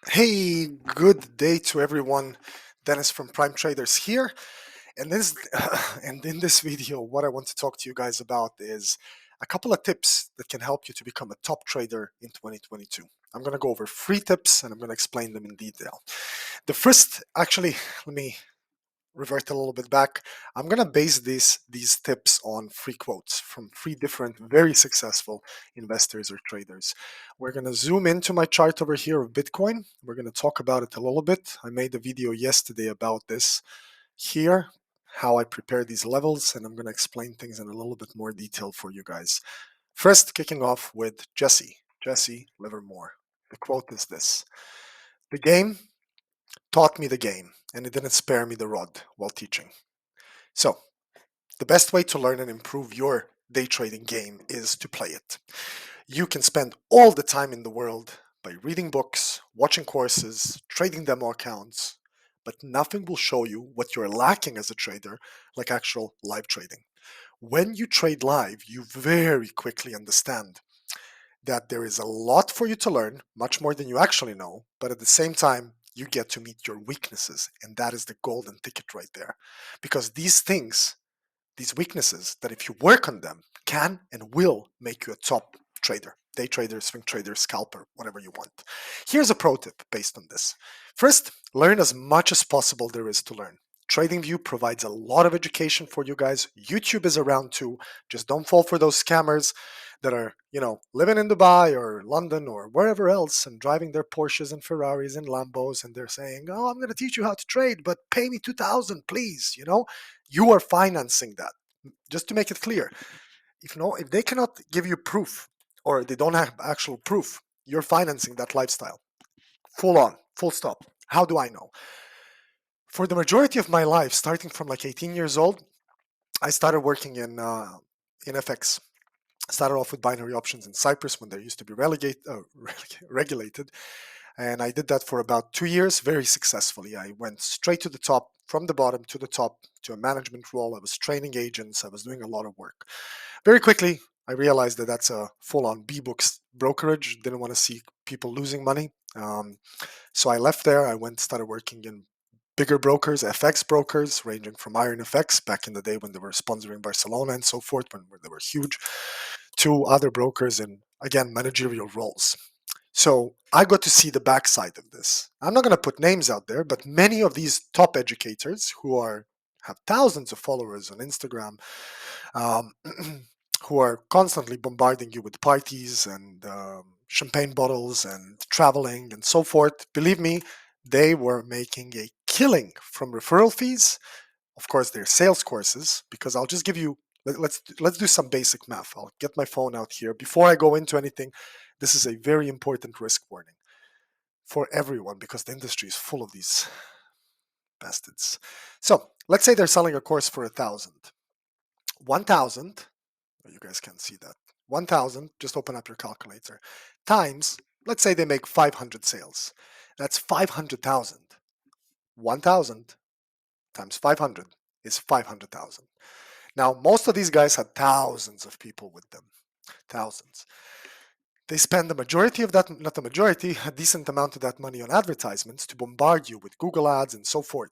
Hey, good day to everyone. Dennis from Prime Traders here. And this and in this video, what I want to talk to you guys about is a couple of tips that can help you to become a top trader in 2022. I'm going to go over 3 tips and I'm going to explain them in detail. The first, actually, let me revert a little bit back. I'm gonna base these tips on 3 quotes from 3 different very successful investors or traders. We're gonna zoom into my chart over here of Bitcoin. We're gonna talk about it a little bit. I made a video yesterday about this here, how I prepare these levels, and I'm gonna explain things in a little bit more detail for you guys. First, kicking off with Jesse Livermore. The quote is this: "The game taught me the game, and it didn't spare me the rod while teaching." So, the best way to learn and improve your day trading game is to play it. You can spend all the time in the world by reading books, watching courses, trading demo accounts, but nothing will show you what you're lacking as a trader, like actual live trading. When you trade live, you very quickly understand that there is a lot for you to learn, much more than you actually know, but at the same time, you get to meet your weaknesses, and that is the golden ticket right there. Because these weaknesses, that if you work on them, can and will make you a top trader, day trader, swing trader, scalper, whatever you want. Here's a pro tip based on this. First, learn as much as possible there is to learn. TradingView provides a lot of education for you guys. YouTube is around too. Just don't fall for those scammers that are, living in Dubai or London or wherever else and driving their Porsches and Ferraris and Lambos, and they're saying, "Oh, I'm going to teach you how to trade, but pay me 2,000, please." You are financing that. Just to make it clear, if they cannot give you proof or they don't have actual proof, you're financing that lifestyle. Full on, full stop. How do I know? For the majority of my life, starting from like 18 years old, I started working in FX. I started off with binary options in Cyprus when they used to be regulated. And I did that for about 2 years very successfully. I went straight to the top, from the bottom to the top, to a management role. I was training agents. I was doing a lot of work. Very quickly, I realized that that's a full-on B-books brokerage. Didn't want to see people losing money. So I left there. I went started working in bigger brokers, FX brokers, ranging from Iron FX back in the day when they were sponsoring Barcelona and so forth, when they were huge, to other brokers in, again, managerial roles. So I got to see the backside of this. I'm not going to put names out there, but many of these top educators who have thousands of followers on Instagram, um, who are constantly bombarding you with parties and champagne bottles and traveling and so forth. Believe me, they were making a killing from referral fees. Of course, their sales courses. Because I'll just give you. Let's do some basic math. I'll get my phone out here before I go into anything. This is a very important risk warning for everyone because the industry is full of these bastards. So let's say they're selling a course for 1,000. 1,000, you guys can't see that. 1,000, just open up your calculator, times, let's say they make 500 sales. That's 500,000. 1,000 times 500 is 500,000. Now, most of these guys had thousands of people with them. Thousands. They spend the majority of that, not the majority, a decent amount of that money on advertisements to bombard you with Google ads and so forth.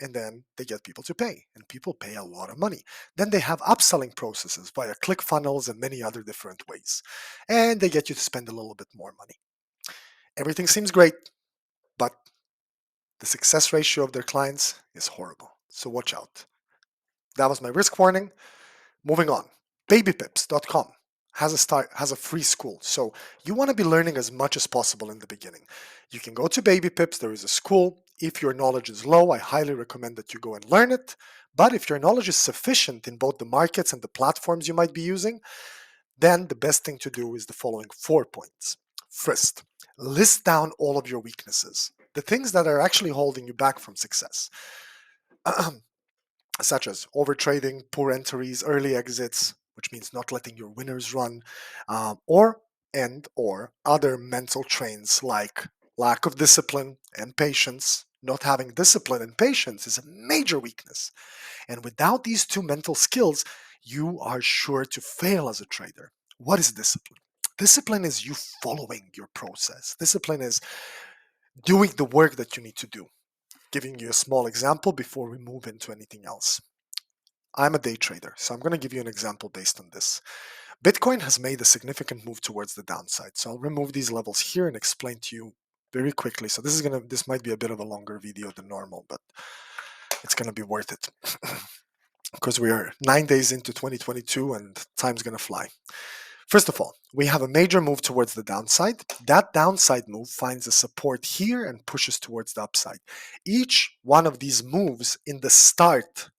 And then they get people to pay, and people pay a lot of money. Then they have upselling processes via ClickFunnels and many other different ways. And they get you to spend a little bit more money. Everything seems great, but the success ratio of their clients is horrible. So watch out. That was my risk warning. Moving on. Babypips.com has a free school. So you want to be learning as much as possible in the beginning. You can go to Babypips. There is a school. If your knowledge is low, I highly recommend that you go and learn it. But if your knowledge is sufficient in both the markets and the platforms you might be using, then the best thing to do is the following 4 points. First, list down all of your weaknesses, the things that are actually holding you back from success. Such as overtrading, poor entries, early exits, which means not letting your winners run, or other mental trains like lack of discipline and patience. Not having discipline and patience is a major weakness. And without these 2 mental skills, you are sure to fail as a trader. What is discipline? Discipline is you following your process. Discipline is doing the work that you need to do. Giving you a small example before we move into anything else. I'm a day trader, so I'm going to give you an example based on this. Bitcoin has made a significant move towards the downside. So I'll remove these levels here and explain to you very quickly. So this might be a bit of a longer video than normal, but it's going to be worth it because we are 9 days into 2022 and time's going to fly. First of all, we have a major move towards the downside. That downside move finds a support here and pushes towards the upside. Each one of these moves in the start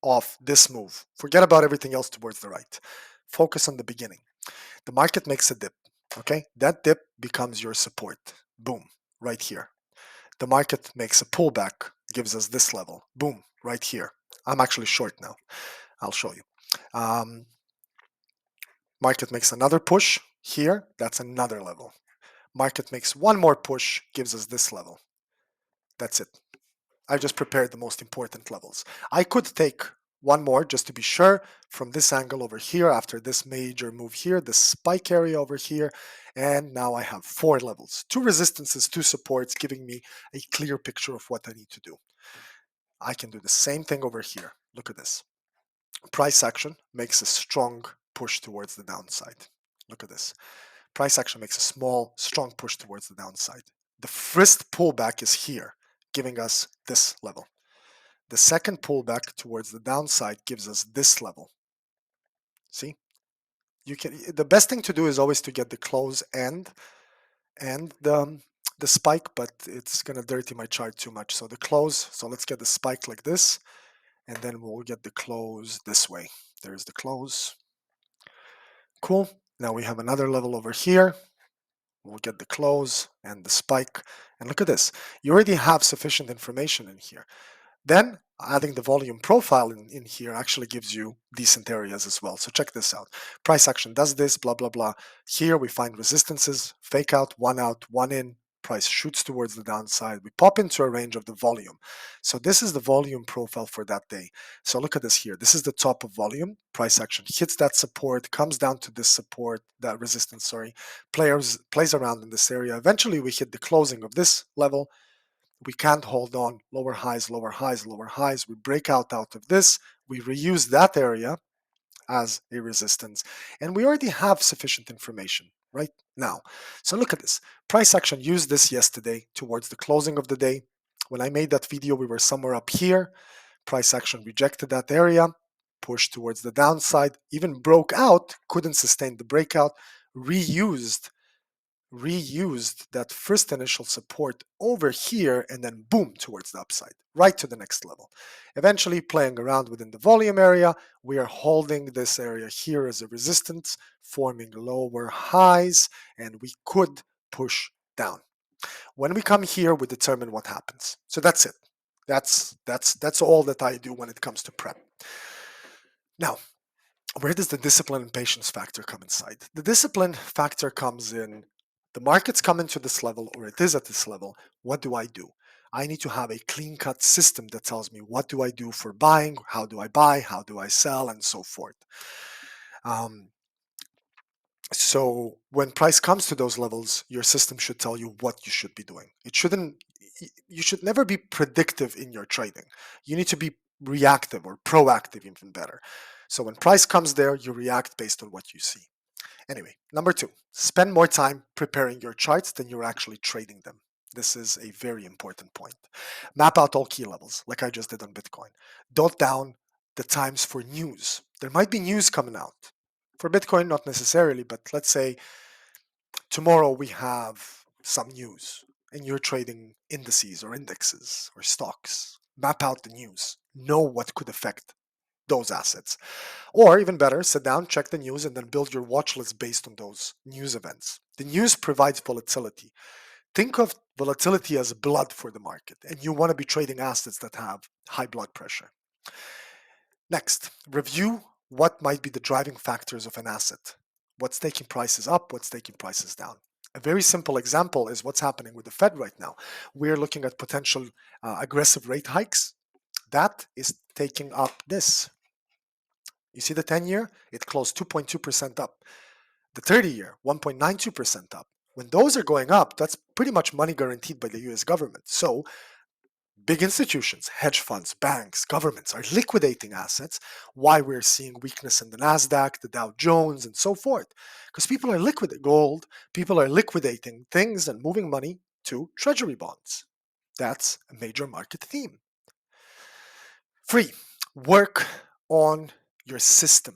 of this move, forget about everything else towards the right. Focus on the beginning. The market makes a dip. Okay, that dip becomes your support. Boom, right here. The market makes a pullback, gives us this level. Boom, right here. I'm actually short now. I'll show you. Market makes another push here. That's another level. Market makes one more push, gives us this level. That's it. I just prepared the most important levels. I could take one more just to be sure from this angle over here after this major move here, this spike area over here, and now I have 4 levels, 2 resistances, 2 supports, giving me a clear picture of what I need to do. I can do the same thing over here. Look at this. Price action makes a strong push towards the downside. Look at this. Price action makes a small, strong push towards the downside. The first pullback is here, giving us this level. The second pullback towards the downside gives us this level. See? The best thing to do is always to get the close and the spike, but it's gonna dirty my chart too much. So the close, so let's get the spike like this, and then we'll get the close this way. There's the close. Cool. Now we have another level over here. We'll get the close and the spike. And look at this. You already have sufficient information in here. Then adding the volume profile in here actually gives you decent areas as well. So check this out. Price action does this, blah, blah, blah. Here we find resistances, fake out, one in. Price shoots towards the downside. We pop into a range of the volume. So this is the volume profile for that day. So look at this here. This is the top of volume. Price action hits that support, comes down to this support, that resistance, sorry, plays around in this area. Eventually we hit the closing of this level. We can't hold on. Lower highs, lower highs, lower highs. We break out of this. We reuse that area as a resistance. And we already have sufficient information right now. So look at this. Price action used this yesterday towards the closing of the day. When I made that video, we were somewhere up here. Price action rejected that area, pushed towards the downside, even broke out, couldn't sustain the breakout, reused that first initial support over here and then boom towards the upside, right to the next level. Eventually playing around within the volume area, we are holding this area here as a resistance, forming lower highs, and we could push down. When we come here, we determine what happens. So that's it. That's all that I do when it comes to prep. Now, where does the discipline and patience factor come inside? The discipline factor comes in the markets come into this level or it is at this level. What do? I need to have a clean cut system that tells me what do I do for buying, how do I buy, how do I sell, and so forth. So when price comes to those levels, your system should tell you what you should be doing. You should never be predictive in your trading. You need to be reactive or proactive, even better. So when price comes there, you react based on what you see. Anyway, number 2, spend more time preparing your charts than you're actually trading them. This is a very important point. Map out all key levels, like I just did on Bitcoin. Note down the times for news. There might be news coming out. For Bitcoin, not necessarily, but let's say tomorrow we have some news and you're trading indices or indexes or stocks. Map out the news. Know what could affect those assets. Or even better, sit down, check the news, and then build your watch list based on those news events. The news provides volatility. Think of volatility as blood for the market, and you want to be trading assets that have high blood pressure. Next, review what might be the driving factors of an asset. What's taking prices up, what's taking prices down. A very simple example is what's happening with the Fed right now. We're looking at potential aggressive rate hikes. That is taking up this. You see the 10-year? It closed 2.2% up. The 30-year, 1.92% up. When those are going up, that's pretty much money guaranteed by the US government. So big institutions, hedge funds, banks, governments are liquidating assets. Why we're seeing weakness in the Nasdaq, the Dow Jones, and so forth. Because people are liquidating gold, people are liquidating things and moving money to treasury bonds. That's a major market theme. Three, work on your system.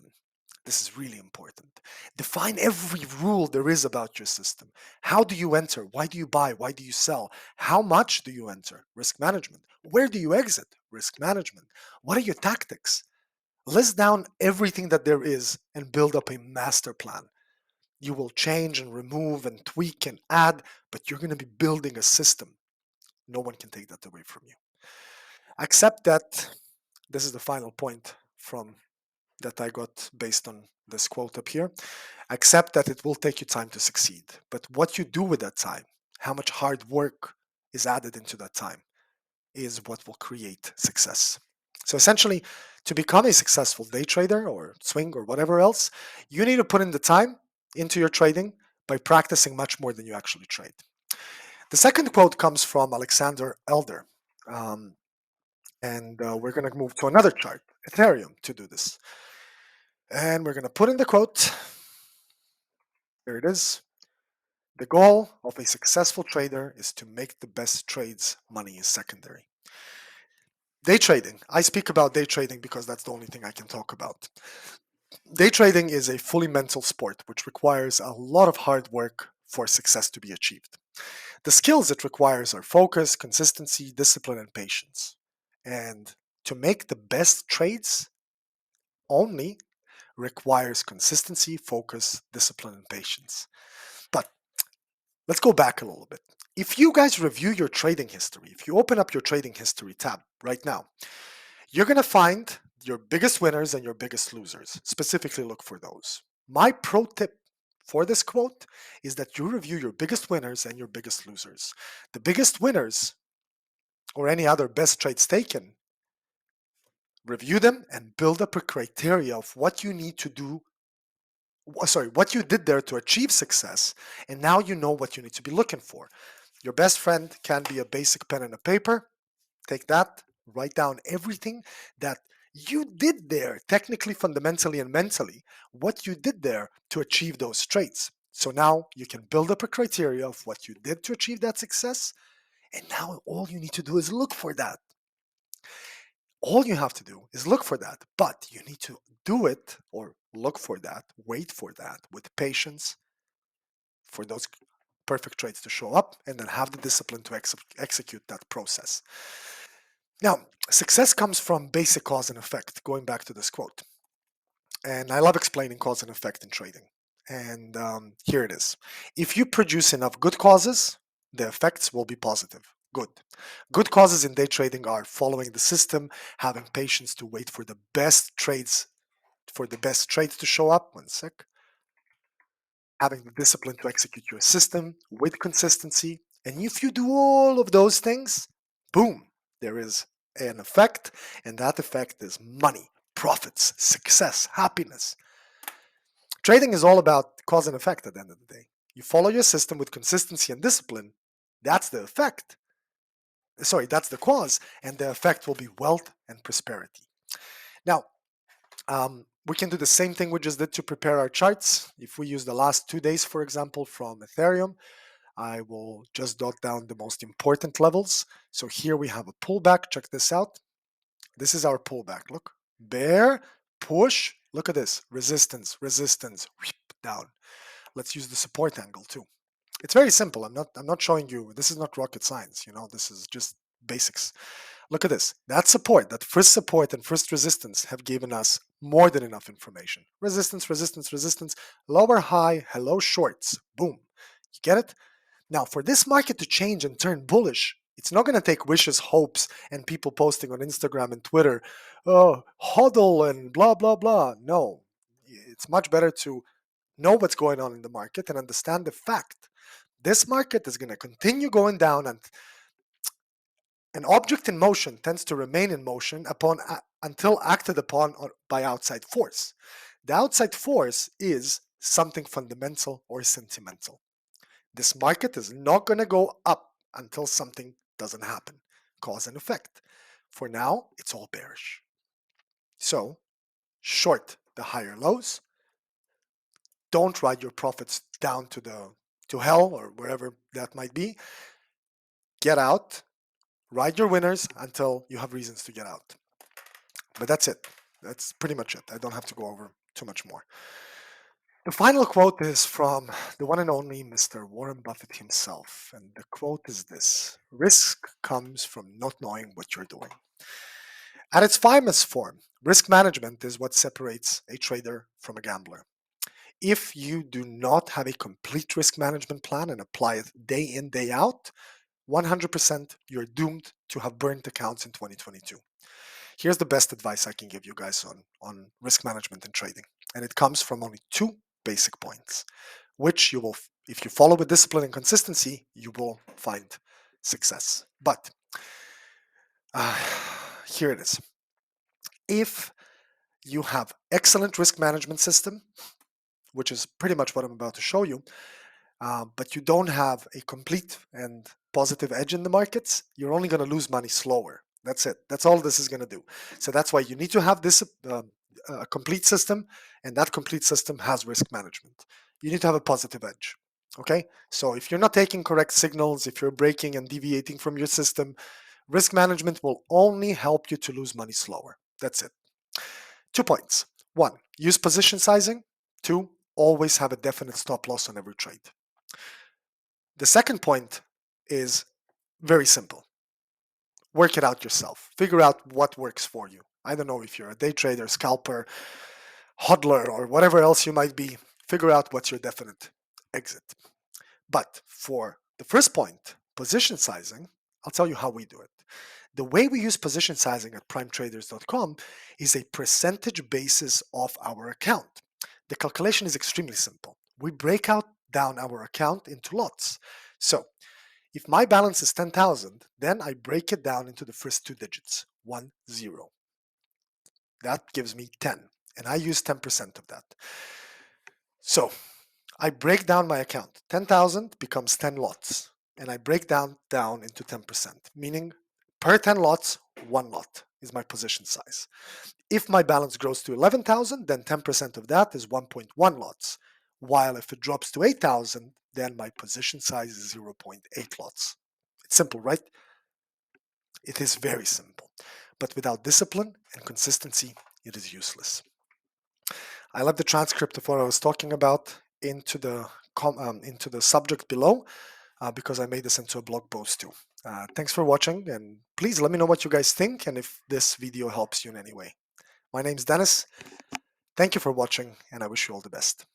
This is really important. Define every rule there is about your system. How do you enter? Why do you buy? Why do you sell? How much do you enter? Risk management. Where do you exit? Risk management. What are your tactics? List down everything that there is and build up a master plan. You will change and remove and tweak and add, but you're going to be building a system. No one can take that away from you. Accept that this is the final point from that I got based on this quote up here. Accept that it will take you time to succeed, but what you do with that time, how much hard work is added into that time, is what will create success. So essentially, to become a successful day trader or swing or whatever else, you need to put in the time into your trading by practicing much more than you actually trade. The second quote comes from Alexander Elder. And we're going to move to another chart, Ethereum, to do this. And we're going to put in the quote. Here it is. The goal of a successful trader is to make the best trades. Money is secondary. Day trading. I speak about day trading because that's the only thing I can talk about. Day trading is a fully mental sport, which requires a lot of hard work for success to be achieved. The skills it requires are focus, consistency, discipline, and patience. And to make the best trades only requires consistency, focus, discipline, and patience. But let's go back a little bit. If you guys review your trading history, if you open up your trading history tab right now, you're going to find your biggest winners and your biggest losers. Specifically, look for those. My pro tip for this quote is that you review your biggest winners and your biggest losers. The biggest winners or any other best trades taken, review them and build up a criteria of what you need to do, what you did there to achieve success, and now you know what you need to be looking for. Your best friend can be a basic pen and a paper. Take that, write down everything that you did there, technically, fundamentally, and mentally, what you did there to achieve those traits. So now you can build up a criteria of what you did to achieve that success, and now all you need to do is look for that. All you have to do is look for that, but you need to do it or look for that, wait for that with patience for those perfect traits to show up, and then have the discipline to execute that process. Now, success comes from basic cause and effect, going back to this quote. And I love explaining cause and effect in trading. And here it is. If you produce enough good causes, the effects will be positive. Good. Good causes in day trading are following the system, having patience to wait for the best trades, to show up. One sec. Having the discipline to execute your system with consistency. And if you do all of those things, boom, there is an effect, and that effect is money, profits, success, happiness. Trading is all about cause and effect at the end of the day. You follow your system with consistency and discipline, that's the effect. That's the cause, and the effect will be wealth and prosperity. Now, we can do the same thing we just did to prepare our charts. If we use the last 2 days, for example, from Ethereum, I will just jot down the most important levels. So here we have a pullback. Check this out. This is our pullback. Look, bear, push. Look at this, resistance, resistance, down. Let's use the support angle too. It's very simple. I'm not showing you. This is not rocket science. This is just basics. Look at this. That support, that first support and first resistance have given us more than enough information. Resistance, resistance, resistance, lower high, hello shorts. Boom. You get it? Now, for this market to change and turn bullish, it's not going to take wishes, hopes, and people posting on Instagram and Twitter, oh, hodl and blah, blah, blah. No, it's much better to know what's going on in the market and understand the fact. This market is going to continue going down, and an object in motion tends to remain in motion until acted upon by outside force. The outside force is something fundamental or sentimental. This market is not going to go up until something doesn't happen. Cause and effect. For now, it's all bearish. So, short the higher lows. Don't ride your profits down to hell or wherever that might be. Get out, ride your winners until you have reasons to get out. But that's it. That's pretty much it. I don't have to go over too much more. The final quote is from the one and only Mr. Warren Buffett himself. And the quote is this: risk comes from not knowing what you're doing. At its finest form, risk management is what separates a trader from a gambler. If you do not have a complete risk management plan and apply it day in, day out, 100% you're doomed to have burnt accounts in 2022. Here's the best advice I can give you guys on risk management and trading. And it comes from only two basic points, which you will, if you follow with discipline and consistency, you will find success. But here it is. If you have excellent risk management system, which is pretty much what I'm about to show you, but you don't have a complete and positive edge in the markets, you're only going to lose money slower. That's it. That's all this is going to do. So that's why you need to have this a complete system, and that complete system has risk management. You need to have a positive edge. Okay? So if you're not taking correct signals, if you're breaking and deviating from your system, risk management will only help you to lose money slower. That's it. 2 points. 1, use position sizing. 2, always have a definite stop loss on every trade. The second point is very simple. Work it out yourself. Figure out what works for you. I don't know if you're a day trader, scalper, hodler, or whatever else you might be. Figure out what's your definite exit. But for the first point, position sizing, I'll tell you how we do it. The way we use position sizing at primetraders.com is a percentage basis of our account. The calculation is extremely simple. We break down our account into lots. So if my balance is 10,000, then I break it down into the first 2 digits, 1, 0. That gives me 10, and I use 10% of that. So I break down my account. 10,000 becomes 10 lots, and I break down into 10%, meaning per 10 lots, 1 lot is my position size. If my balance grows to 11,000, then 10% of that is 1.1 lots, while if it drops to 8,000, then my position size is 0.8 lots. It's simple, right? It is very simple, but without discipline and consistency, it is useless. I left the transcript of what I was talking about into the subject below because I made this into a blog post too. Thanks for watching, and please let me know what you guys think and if this video helps you in any way. My name's Dennis. Thank you for watching, and I wish you all the best.